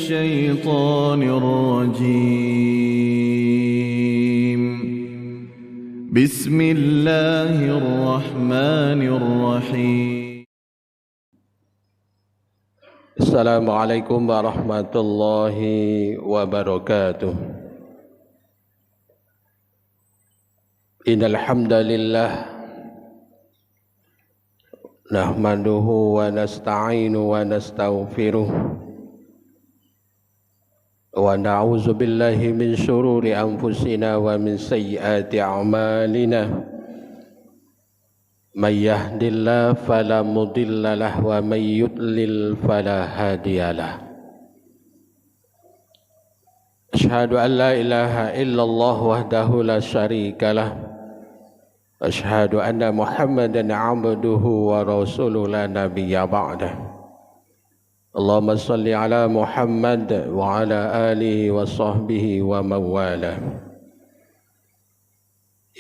الشيطان الرجيم. بسم الله الرحمن الرحيم. السلام عليكم ورحمة الله وبركاته. إن الحمد لله نحمده ونستعينه ونستغفره ونعوذ بالله من شرور أنفسنا ومن سيئات أعمالنا. من يهد الله فلا مضل له ومن يضلل فلا هادي له. أشهد أن لا إله إلا الله وحده لا شريك له. أشهد أن محمدا عبده ورسوله لا نبي بعده. اللهم صل على محمد وعلى آله وصحبه ومن والاه.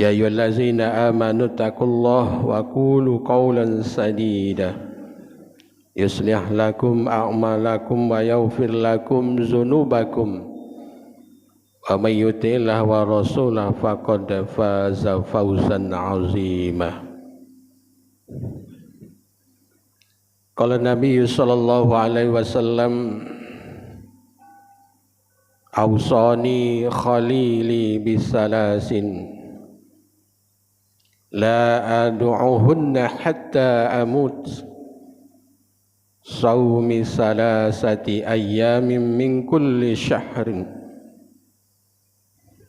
يا أيها الذين آمنوا اتقوا الله وقولوا قولا سديدا يصلح لكم أعمالكم ويغفر لكم ذنوبكم ومن يطع الله ورسوله فقد فاز فوزا عظيما. قال النبي صلى الله عليه وسلم أوصاني خليلي بثلاث لا أدعوهن حتى أموت: صوم ثلاثة أيام من كل شهر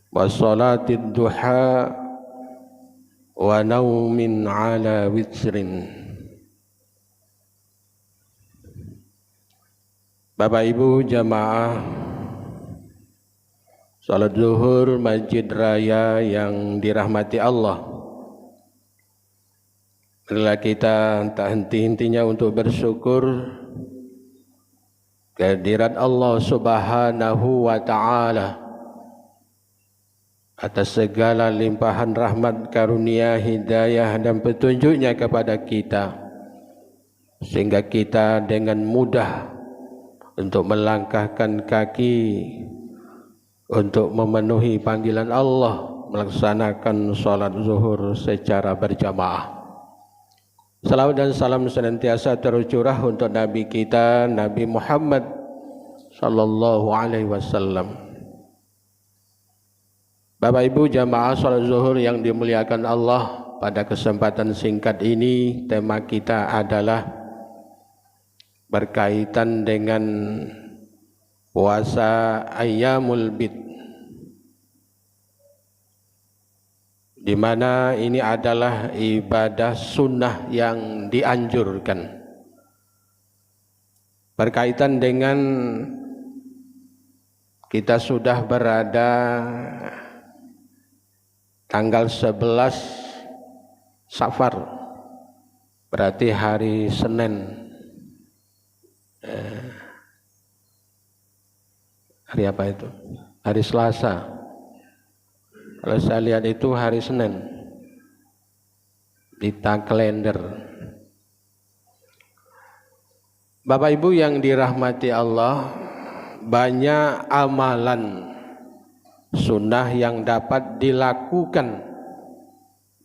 وصلاة الضحى ونوم على وتر. Bapak Ibu jamaah salat zuhur Masjid Raya yang dirahmati Allah, marilah kita tak henti-hentinya untuk bersyukur kehadirat Allah Subhanahu wa Ta'ala atas segala limpahan rahmat, karunia, hidayah dan petunjuknya kepada kita, sehingga kita dengan mudah untuk melangkahkan kaki untuk memenuhi panggilan Allah, melaksanakan salat zuhur secara berjamaah. Salawat dan salam senantiasa tercurah untuk Nabi kita, Nabi Muhammad sallallahu alaihi wasallam. Bapak Ibu jamaah salat zuhur yang dimuliakan Allah, pada kesempatan singkat ini tema kita adalah berkaitan dengan puasa Ayyamul Bid, di mana ini adalah ibadah sunnah yang dianjurkan. Berkaitan dengan kita sudah berada tanggal 11 Safar, berarti hari Senin. Hari apa itu? Hari Selasa. Kalau saya lihat itu hari Senin di kalender. Bapak Ibu yang dirahmati Allah, banyak amalan sunnah yang dapat dilakukan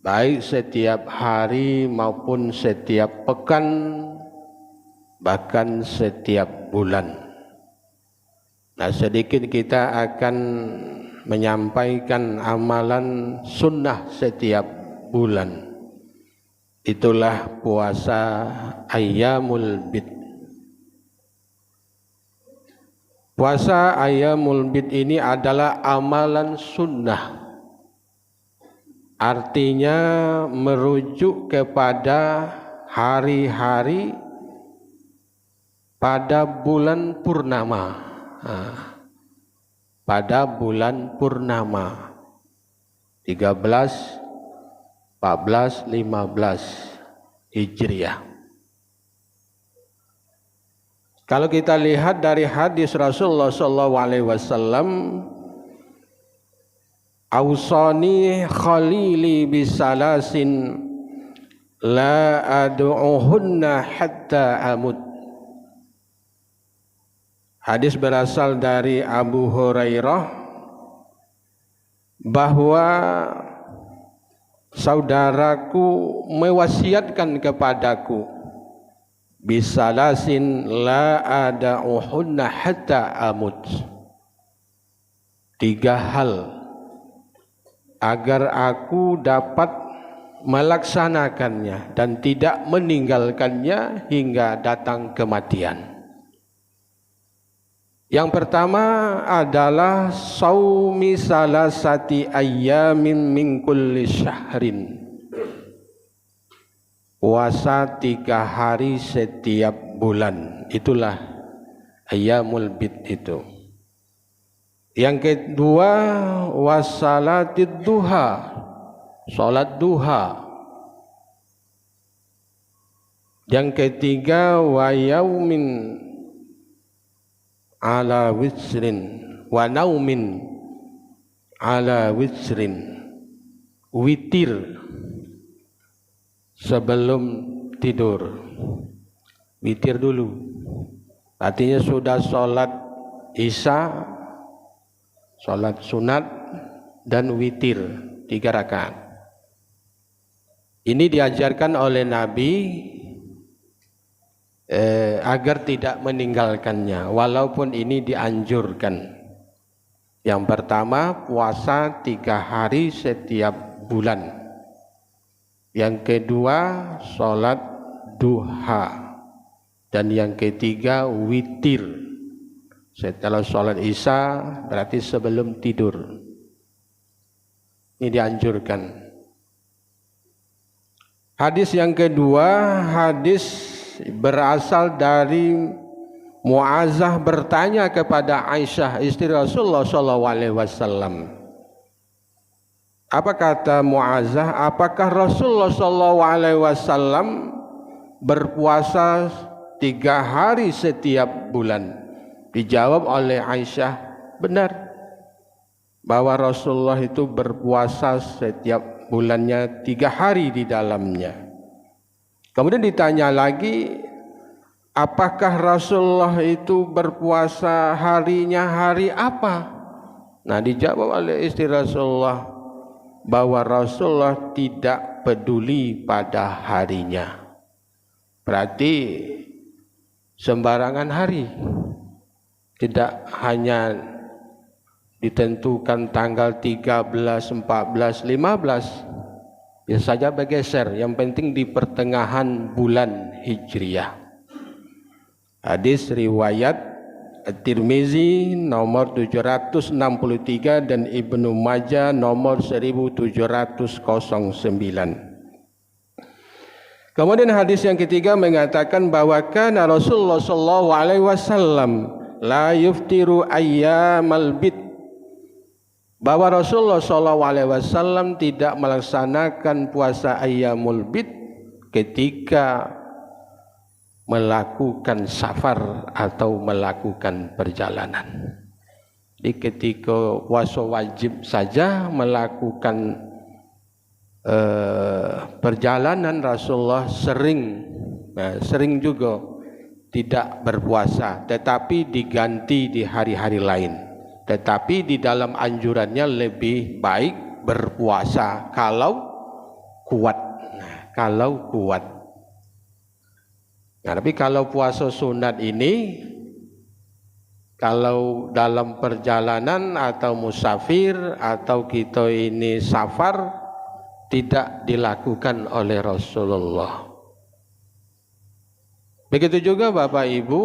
baik setiap hari maupun setiap pekan, bahkan setiap bulan. Nah, sedikit kita akan menyampaikan amalan sunnah setiap bulan. Itulah puasa Ayyamul Bid. Puasa Ayyamul Bid ini adalah amalan sunnah. Artinya merujuk kepada hari-hari pada bulan purnama. Pada bulan purnama 13, 14, 15 Hijriah. Kalau kita lihat dari hadis Rasulullah SAW, Ausani khalili bisalasin la ad'uhunna hatta amut. Hadis berasal dari Abu Hurairah bahwa saudaraku mewasiatkan kepadaku bisalasin la ada'uhunna hatta amut. 3 hal agar aku dapat melaksanakannya dan tidak meninggalkannya hingga datang kematian. Yang pertama adalah saumi salasati ayyamin min kulli syahrin. Puasa 3 hari setiap bulan. Itulah ayyamul bid itu. Yang kedua wassalatid duha. Salat duha. Yang ketiga wa yaumin ala witrin wa naumin ala witrin, witir sebelum tidur. Witir dulu, artinya sudah sholat isya, sholat sunat dan witir 3 rakaat. Ini diajarkan oleh Nabi agar tidak meninggalkannya, walaupun ini dianjurkan. Yang pertama puasa 3 hari setiap bulan. Yang kedua sholat duha. Dan yang ketiga witir. Setelah sholat isya berarti sebelum tidur. Ini dianjurkan. Hadis yang kedua, hadis berasal dari Mu'adzah bertanya kepada Aisyah istri Rasulullah SAW. Apa kata Mu'adzah? Apakah Rasulullah SAW berpuasa 3 hari setiap bulan? Dijawab oleh Aisyah, benar, bahwa Rasulullah itu berpuasa setiap bulannya 3 hari di dalamnya. Kemudian ditanya lagi, apakah Rasulullah itu berpuasa harinya hari apa? Nah, dijawab oleh istri Rasulullah bahwa Rasulullah tidak peduli pada harinya. Berarti sembarangan hari. Tidak hanya ditentukan tanggal 13, 14, 15. Bisa saja bergeser, yang penting di pertengahan bulan Hijriah. Hadis riwayat At-Tirmizi nomor 763 dan Ibnu Majah nomor 1709. Kemudian hadis yang ketiga mengatakan bahwa kana Rasulullah sallallahu alaihi wasallam la yuftiru ayyamal bid, bahwa Rasulullah SAW tidak melaksanakan puasa ayyamul bid ketika melakukan safar atau melakukan perjalanan. Jadi ketika puasa wajib saja, melakukan perjalanan Rasulullah sering juga tidak berpuasa, tetapi diganti di hari-hari lain. Tetapi di dalam anjurannya lebih baik berpuasa kalau kuat. Nah, tapi kalau puasa sunat ini, kalau dalam perjalanan atau musafir atau kita ini safar, tidak dilakukan oleh Rasulullah. Begitu juga Bapak Ibu,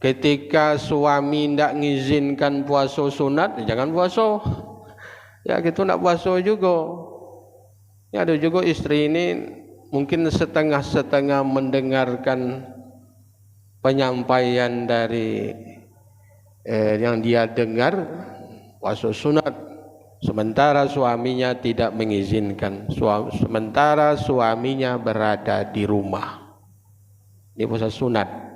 ketika suami tidak mengizinkan puasa sunat, jangan puasa. Ya gitu nak puasa juga. Ya ada juga istri ini mungkin setengah-setengah mendengarkan penyampaian dari yang dia dengar puasa sunat, sementara suaminya tidak mengizinkan. Sementara suaminya berada di rumah. Ini puasa sunat.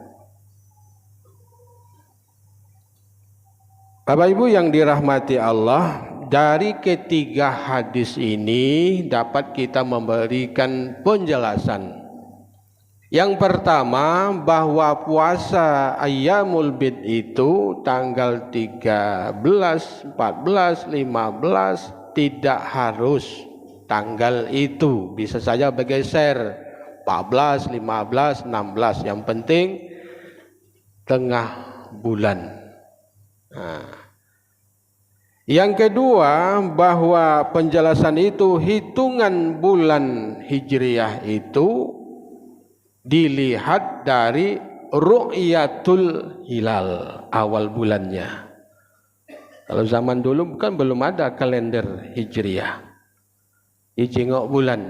Bapak Ibu yang dirahmati Allah, dari ketiga hadis ini dapat kita memberikan penjelasan Yang pertama, bahwa puasa Ayyamul Bid itu tanggal 13, 14, 15 tidak harus tanggal itu. Bisa saja bergeser 14, 15, 16. Yang penting tengah bulan. Nah. Yang kedua, bahwa penjelasan itu hitungan bulan Hijriah itu dilihat dari ru'yatul hilal, awal bulannya. Kalau zaman dulu kan belum ada kalender Hijriah, dijengok bulan.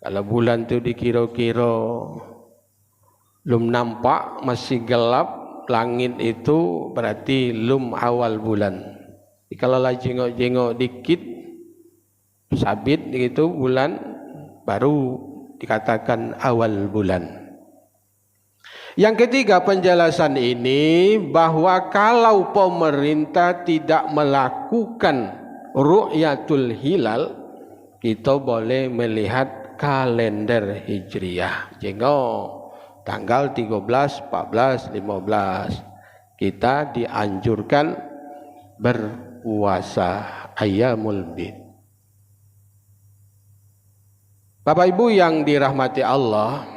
Kalau bulan itu dikira-kira belum nampak, masih gelap langit itu, berarti belum awal bulan. Kalau lagi jengok-jengok dikit sabit gitu bulan, baru dikatakan awal bulan. Yang ketiga, penjelasan ini bahwa kalau pemerintah tidak melakukan ru'yatul hilal, kita boleh melihat kalender Hijriah. Jengok tanggal 13, 14, 15. Kita dianjurkan berpuasa Ayyamul Bid. Bapak Ibu yang dirahmati Allah,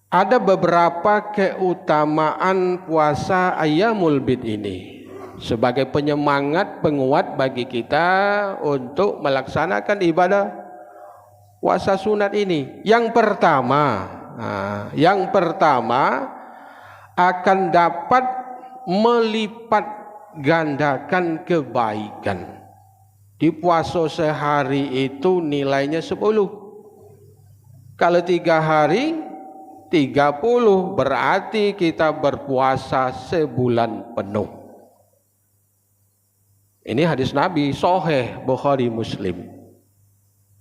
ada beberapa keutamaan puasa Ayyamul Bid ini sebagai penyemangat, penguat bagi kita untuk melaksanakan ibadah puasa sunat ini. Yang pertama akan dapat melipat gandakan kebaikan. Di puasa sehari itu nilainya 10. Kalau 3 hari 30, berarti kita berpuasa sebulan penuh. Ini hadis Nabi sahih Bukhari Muslim.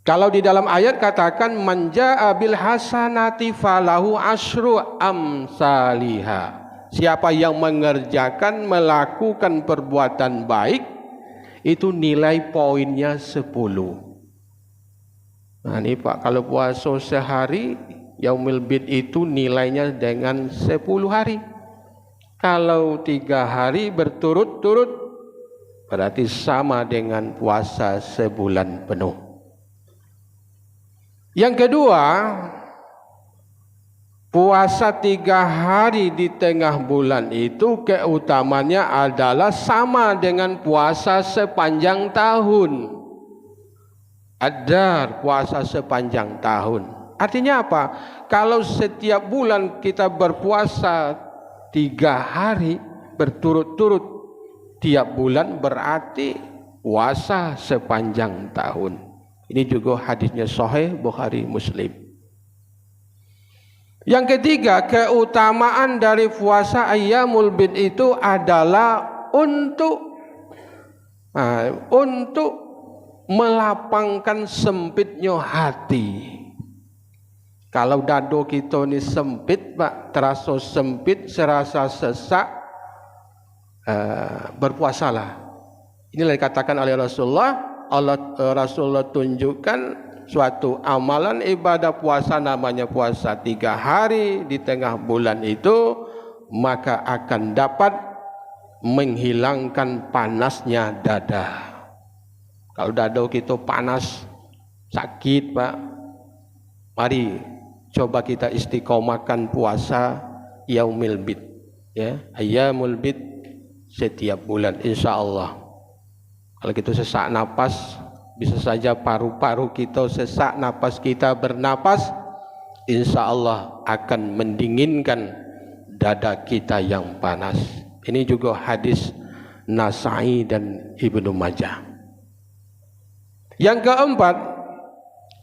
Kalau di dalam ayat katakan man jaa bil hasanati falahu asyru amsalihha. Siapa yang mengerjakan, melakukan perbuatan baik, itu nilai poinnya 10. Nah ini Pak, kalau puasa sehari Yaumul Bid itu nilainya dengan 10 hari. Kalau 3 hari berturut-turut berarti sama dengan puasa sebulan penuh. Yang kedua, puasa 3 hari di tengah bulan itu keutamanya adalah sama dengan puasa sepanjang tahun. Ada puasa sepanjang tahun. Artinya apa? Kalau setiap bulan kita berpuasa 3 hari berturut-turut tiap bulan, berarti puasa sepanjang tahun. Ini juga hadisnya sahih Bukhari Muslim. Yang ketiga, keutamaan dari puasa Ayyamul Bid itu adalah untuk melapangkan sempitnya hati. Kalau dado kita ini sempit Pak, terasa sempit, serasa sesak, berpuasalah. Inilah dikatakan oleh Rasulullah. Rasulullah tunjukkan suatu amalan ibadah puasa, namanya puasa 3 hari di tengah bulan itu, maka akan dapat menghilangkan panasnya dada. Kalau dada kita panas, sakit Pak, mari coba kita istiqomahkan puasa Yaumul Bid, ya, Ayyamul Bid setiap bulan, insya Allah. Kalau kita sesak napas, bisa saja paru-paru kita sesak, napas kita bernapas, insya Allah akan mendinginkan dada kita yang panas. Ini juga hadis Nasai dan Ibnu Majah. Yang keempat,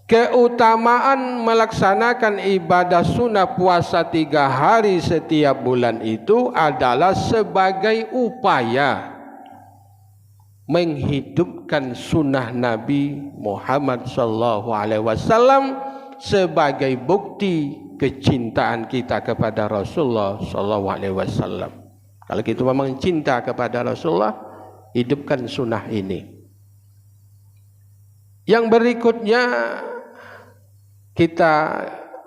keutamaan melaksanakan ibadah sunnah puasa 3 hari setiap bulan itu adalah sebagai upaya menghidupkan sunnah Nabi Muhammad SAW sebagai bukti kecintaan kita kepada Rasulullah SAW. Kalau kita memang cinta kepada Rasulullah, hidupkan sunnah ini. Yang berikutnya, kita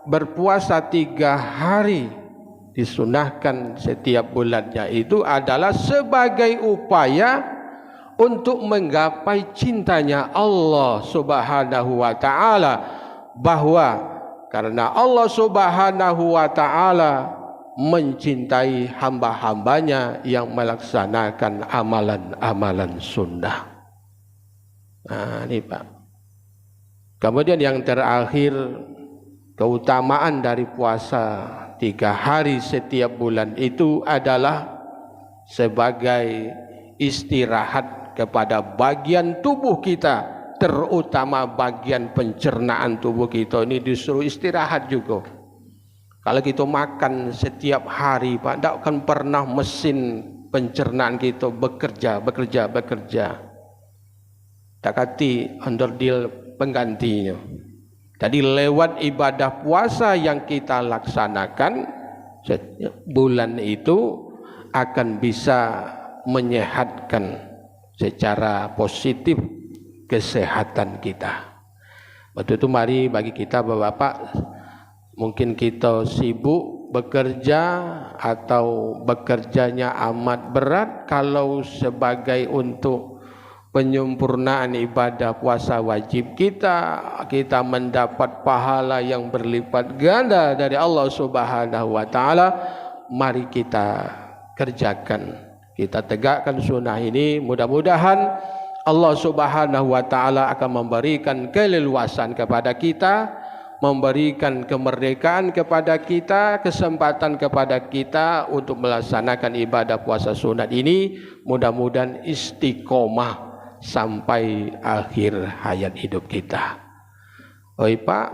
berpuasa 3 hari disunahkan setiap bulannya itu adalah sebagai upaya untuk menggapai cintanya Allah Subhanahu wa ta'ala, bahwa karena Allah Subhanahu wa ta'ala mencintai hamba-hambanya yang melaksanakan amalan-amalan sunnah. Nah, ini Pak. Kemudian yang terakhir, keutamaan dari puasa 3 hari setiap bulan itu adalah sebagai istirahat kepada bagian tubuh kita, terutama bagian pencernaan tubuh kita ini disuruh istirahat juga. Kalau kita makan setiap hari Pak, tidak akan pernah mesin pencernaan kita bekerja. Tak kati onderdil penggantinya. Jadi lewat ibadah puasa yang kita laksanakan, bulan itu akan bisa menyehatkan secara positif kesehatan kita. Waktu itu mari bagi kita Bapak-bapak, mungkin kita sibuk bekerja atau bekerjanya amat berat, kalau sebagai untuk penyempurnaan ibadah puasa wajib kita mendapat pahala yang berlipat ganda dari Allah Subhanahu wa ta'ala, mari kita kerjakan, kita tegakkan sunnah ini. Mudah-mudahan Allah Subhanahu wa ta'ala akan memberikan keleluasan kepada kita, memberikan kemerdekaan kepada kita, kesempatan kepada kita untuk melaksanakan ibadah puasa sunat ini. Mudah-mudahan istiqomah sampai akhir hayat hidup kita. Oi Pak,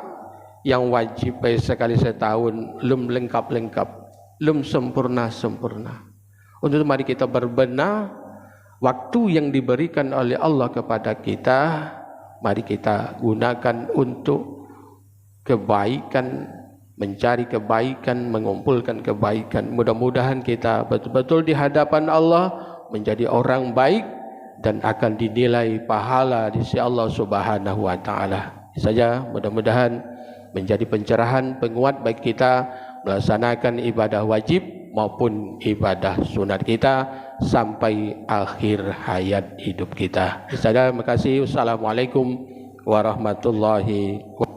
yang wajib sekali setahun belum lengkap-lengkap, belum sempurna-sempurna. Untuk mari kita berbenah waktu yang diberikan oleh Allah kepada kita, mari kita gunakan untuk kebaikan, mencari kebaikan, mengumpulkan kebaikan. Mudah-mudahan kita betul-betul di hadapan Allah menjadi orang baik dan akan dinilai pahala di sisi Allah Subhanahu wa ta'ala. Saja mudah-mudahan menjadi pencerahan, penguat bagi kita melaksanakan ibadah wajib maupun ibadah sunat kita sampai akhir hayat hidup kita. Saja, terima kasih. Wassalamualaikum warahmatullahi wabarakatuh.